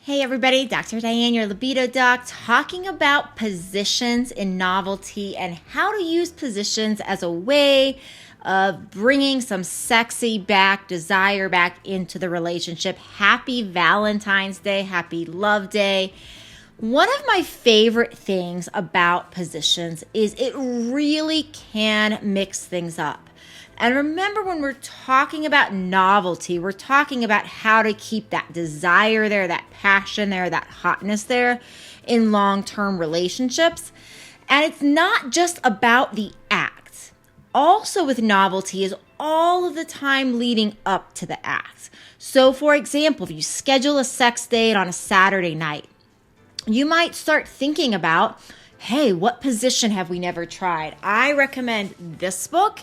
Hey everybody, Dr. Diane, your Libido Doc, talking about positions in Novelty and how to use positions as a way of bringing some sexy desire back into the relationship. Happy Valentine's Day, happy Love Day. One of my favorite things about positions is it really can mix things up. And remember, when we're talking about novelty, we're talking about how to keep that desire there, that passion there, that hotness there in long-term relationships. And it's not just about the act. Also with novelty is all of the time leading up to the act. So for example, if you schedule a sex date on a Saturday night, you might start thinking about, hey, what position have we never tried? I recommend this book,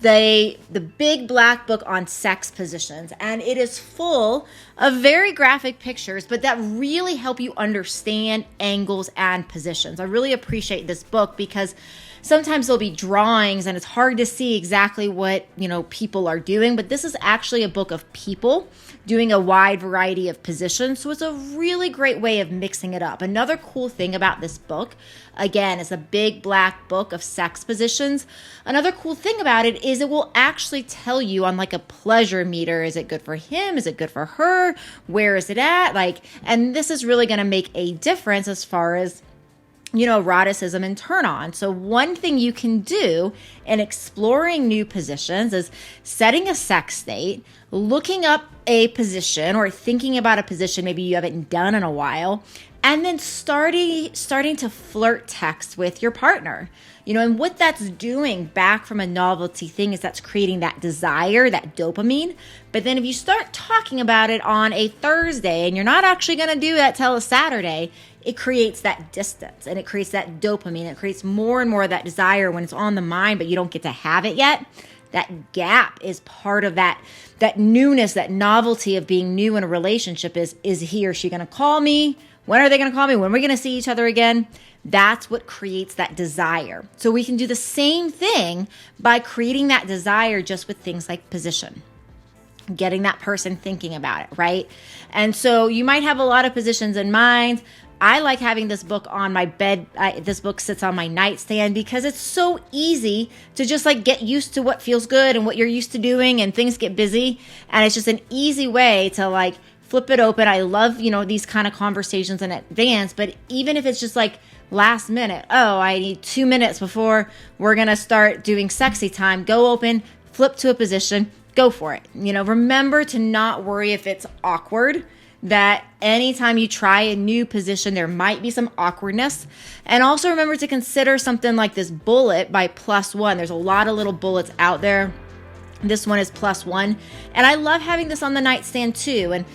the big black book on sex positions, and it is full of very graphic pictures, but that really help you understand angles and positions. I really appreciate this book because sometimes there'll be drawings and it's hard to see exactly what, people are doing, but this is actually a book of people doing a wide variety of positions. So it's a really great way of mixing it up. Another cool thing about this book, again, is a big black book of sex positions. Another cool thing about it is it will actually tell you on like a pleasure meter, is it good for him? Is it good for her? Where is it at? And this is really going to make a difference as far as eroticism and turn on. So one thing you can do in exploring new positions is setting a sex date, looking up a position or thinking about a position maybe you haven't done in a while, and then starting to flirt text with your partner. And what that's doing back from a novelty thing is that's creating that desire, that dopamine. But then if you start talking about it on a Thursday and you're not actually going to do that till a Saturday, it creates that distance and it creates that dopamine. It creates more and more of that desire when it's on the mind, but you don't get to have it yet. That gap is part of that newness, that novelty of being new in a relationship is he or she going to call me? When are they going to call me? When are we going to see each other again? That's what creates that desire. So we can do the same thing by creating that desire just with things like position, getting that person thinking about it, right? And so you might have a lot of positions in mind. I like having this book on my bed. This book sits on my nightstand because it's so easy to just get used to what feels good and what you're used to doing, and things get busy. And it's just an easy way to flip it open. I love, these kind of conversations in advance, but even if it's just last minute, I need 2 minutes before we're going to start doing sexy time, go open, flip to a position, go for it. Remember to not worry if it's awkward, that anytime you try a new position, there might be some awkwardness. And also remember to consider something like this bullet by +1. There's a lot of little bullets out there. This one is +1. And I love having this on the nightstand too. And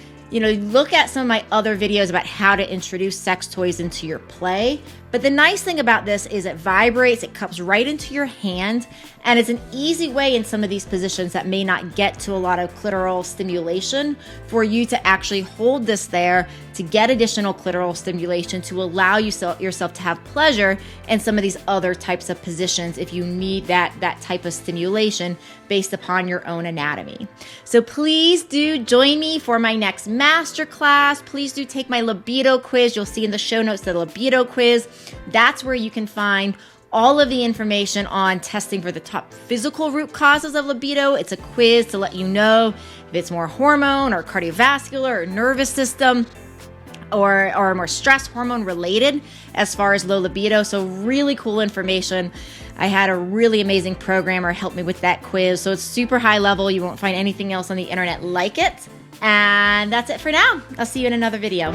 look at some of my other videos about how to introduce sex toys into your play. But the nice thing about this is it vibrates, it comes right into your hand, and it's an easy way in some of these positions that may not get to a lot of clitoral stimulation for you to actually hold this there to get additional clitoral stimulation to allow yourself to have pleasure in some of these other types of positions if you need that type of stimulation based upon your own anatomy. So please do join me for my next masterclass. Please do take my libido quiz. You'll see in the show notes the libido quiz. That's where you can find all of the information on testing for the top physical root causes of libido. It's a quiz to let you know if it's more hormone or cardiovascular or nervous system or more stress hormone related as far as low libido. So really cool information. I had a really amazing programmer help me with that quiz. So it's super high level. You won't find anything else on the internet like it. And that's it for now. I'll see you in another video.